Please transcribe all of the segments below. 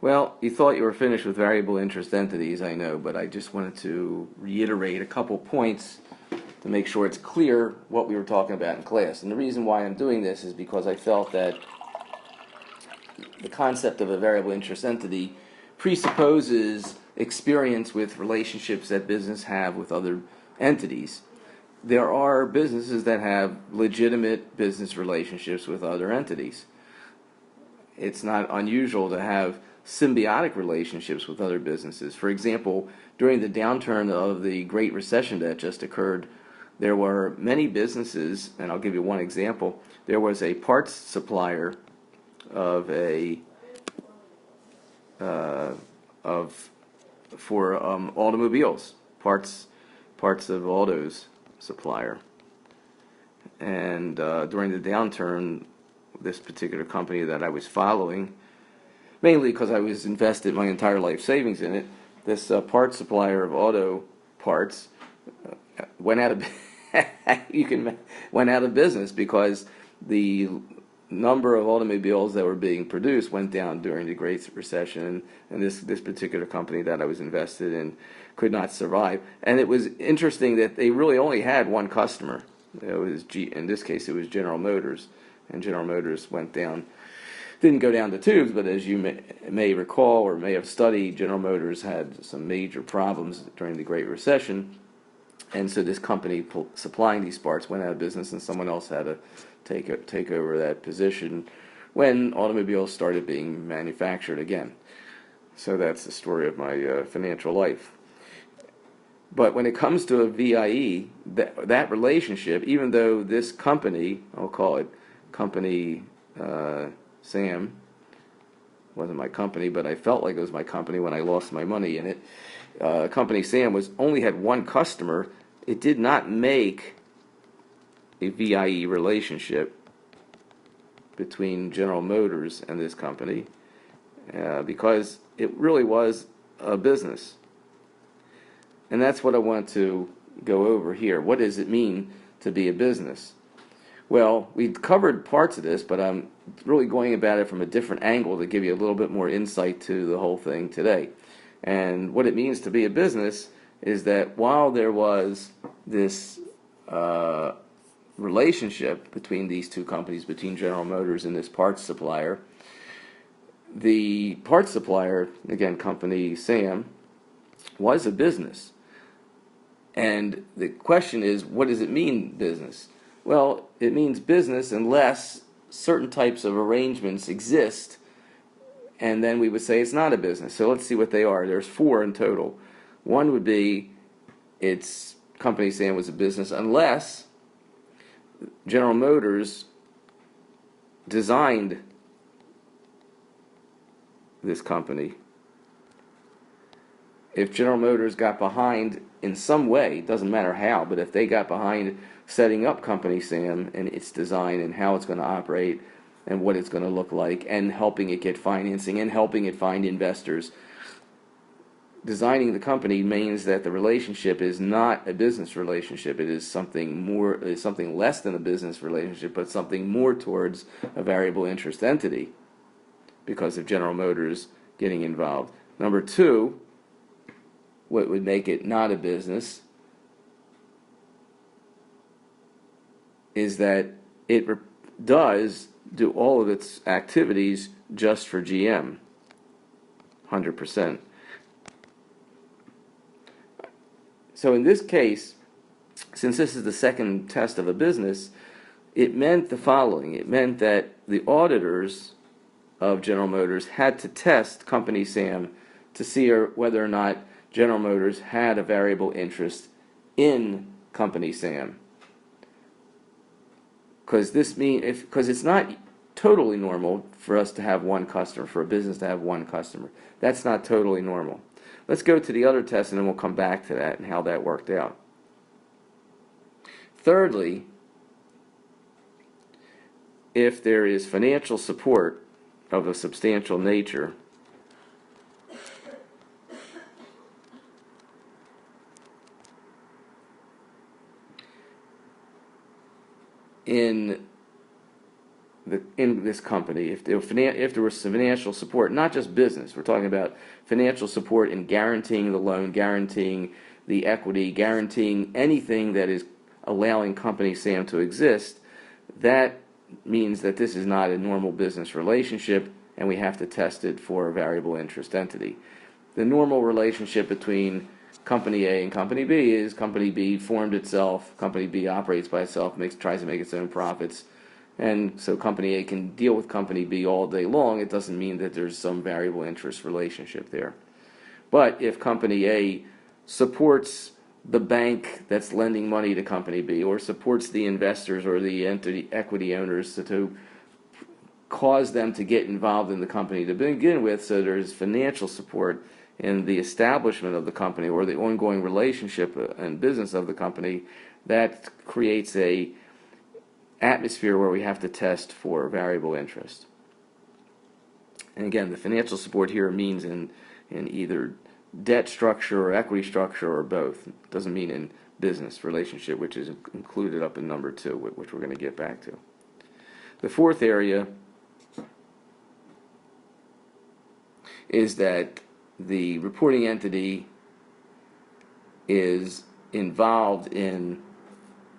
Well, you thought you were finished with variable interest entities, I know, but I just wanted to reiterate a couple points to make sure it's clear what we were talking about in class. And the reason why I'm doing this is because I felt that the concept of a variable interest entity presupposes experience with relationships that business have with other entities. There are businesses that have legitimate business relationships with other entities. It's not unusual to have symbiotic relationships with other businesses. For example, during the downturn of the Great Recession that just occurred, there were many businesses, and I'll give you one example. There was a parts supplier of for automobiles, parts of autos supplier, and during the downturn, this particular company that I was following, mainly because I was invested my entire life savings in it, this parts supplier of auto parts went out of went out of business because the number of automobiles that were being produced went down during the Great Recession, and this particular company that I was invested in could not survive. And it was interesting that they really only had one customer. It was in this case, it was General Motors, and General Motors went down. Didn't go down the tubes, but as you may recall or may have studied, General Motors had some major problems during the Great Recession, and so this company supplying these parts went out of business, and someone else had to take over that position when automobiles started being manufactured again. So that's the story of my financial life. But when it comes to a VIE, that relationship, even though this company, I'll call it Company Sam, wasn't my company, but I felt like it was my company when I lost my money in it. Company Sam only had one customer. It did not make a VIE relationship between General Motors and this company because it really was a business. And that's what I want to go over here. What does it mean to be a business? Well, we covered parts of this, but I'm really going about it from a different angle to give you a little bit more insight to the whole thing today. And what it means to be a business is that while there was this relationship between these two companies, between General Motors and this parts supplier, the parts supplier, again, Company Sam, was a business. And the question is, what does it mean, business? Well, it means business unless certain types of arrangements exist, and then we would say it's not a business. So let's see what they are. There's 4 in total. One would be it's Company Sam was a business unless General Motors designed this company. If General Motors got behind in some way, it doesn't matter how, but if they got behind setting up Company Sam and its design and how it's going to operate and what it's going to look like and helping it get financing and helping it find investors, designing the company means that the relationship is not a business relationship. It is something more, it's something less than a business relationship, but something more towards a variable interest entity because of General Motors getting involved. Number 2, what would make it not a business is that it does do all of its activities just for GM, 100%. So in this case, since this is the second test of a business, it meant the following. It meant that the auditors of General Motors had to test Company Sam to see whether or not General Motors had a variable interest in Company Sam. Because it's not totally normal for us to have one customer, for a business to have one customer. That's not totally normal. Let's go to the other test and then we'll come back to that and how that worked out. Thirdly, if there is financial support of a substantial nature in in this company, if there was some financial support, not just business, we're talking about financial support in guaranteeing the loan, guaranteeing the equity, guaranteeing anything that is allowing Company Sam to exist, that means that this is not a normal business relationship, and we have to test it for a variable interest entity. The normal relationship between Company A and Company B is Company B formed itself, Company B operates by itself, tries to make its own profits, and so Company A can deal with Company B all day long. It doesn't mean that there's some variable interest relationship there. But if Company A supports the bank that's lending money to Company B, or supports the investors or the equity owners to cause them to get involved in the company to begin with, so there's financial support in the establishment of the company or the ongoing relationship and business of the company, that creates a atmosphere where we have to test for variable interest. And again, the financial support here means in either debt structure or equity structure or both. It doesn't mean in business relationship, which is included up in number 2, which we're going to get back to. The fourth area is that the reporting entity is involved in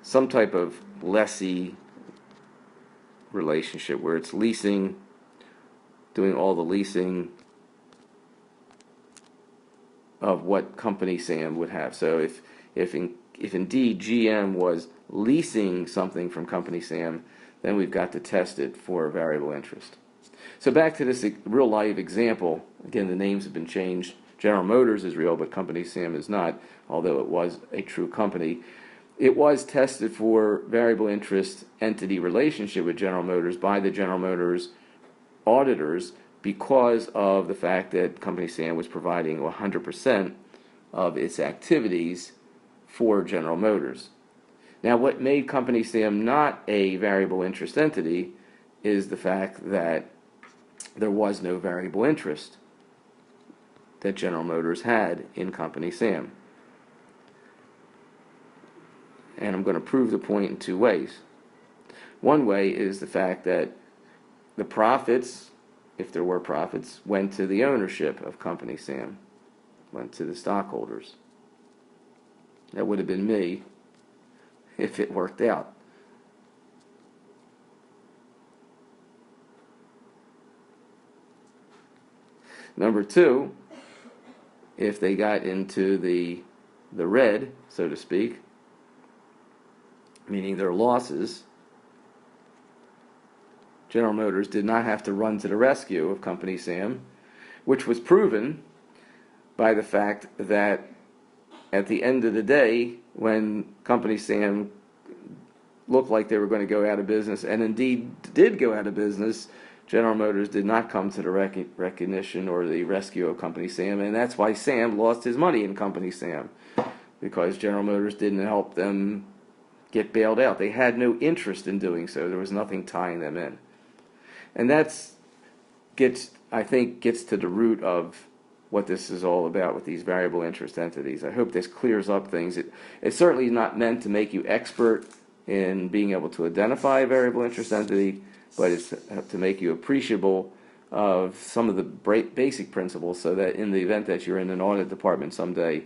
some type of lessee relationship where it's leasing, doing all the leasing of what Company Sam would have. So if indeed GM was leasing something from Company Sam, then we've got to test it for variable interest. So back to this real life example. Again, the names have been changed. General Motors is real, but Company Sam is not, although it was a true company. It was tested for variable interest entity relationship with General Motors by the General Motors auditors because of the fact that Company Sam was providing 100% of its activities for General Motors. Now, what made Company Sam not a variable interest entity is the fact that there was no variable interest that General Motors had in Company Sam. And I'm going to prove the point in 2 ways. One way is the fact that the profits, if there were profits, went to the ownership of Company Sam, went to the stockholders. That would have been me if it worked out. Number 2, if they got into the red, so to speak, meaning their losses, General Motors did not have to run to the rescue of Company Sam, which was proven by the fact that at the end of the day, when Company Sam looked like they were going to go out of business, and indeed did go out of business, General Motors did not come to the recognition or the rescue of Company Sam, and that's why Sam lost his money in Company Sam, because General Motors didn't help them get bailed out. They had no interest in doing so. There was nothing tying them in. And I think gets to the root of what this is all about with these variable interest entities. I hope this clears up things. It's certainly not meant to make you expert in being able to identify a variable interest entity, but it's to make you appreciable of some of the basic principles, so that in the event that you're in an audit department someday,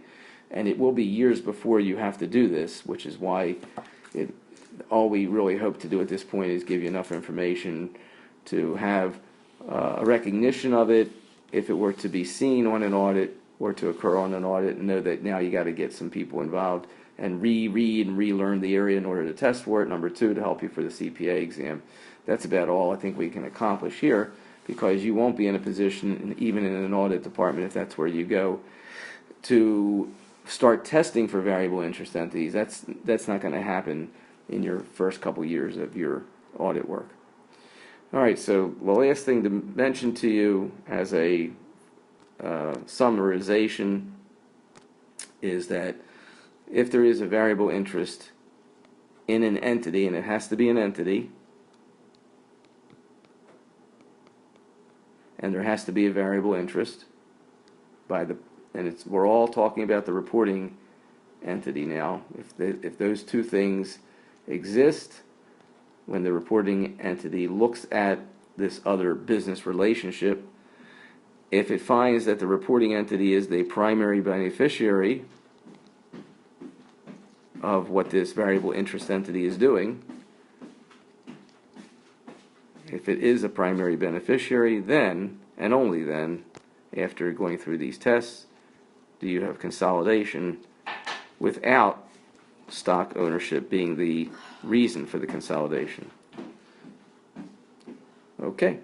and it will be years before you have to do this, which is why all we really hope to do at this point is give you enough information to have a recognition of it if it were to be seen on an audit or to occur on an audit, and know that now you got to get some people involved and reread and relearn the area in order to test for it. Number 2, to help you for the CPA exam. That's about all I think we can accomplish here, because you won't be in a position, even in an audit department, if that's where you go, to start testing for variable interest entities. That's not going to happen in your first couple years of your audit work. All right, so the last thing to mention to you as a summarization is that if there is a variable interest in an entity, and it has to be an entity, and there has to be a variable interest we're all talking about the reporting entity now. If those 2 things exist, when the reporting entity looks at this other business relationship, if it finds that the reporting entity is the primary beneficiary of what this variable interest entity is doing, if it is a primary beneficiary, then, and only then, after going through these tests, do you have consolidation without stock ownership being the reason for the consolidation. Okay.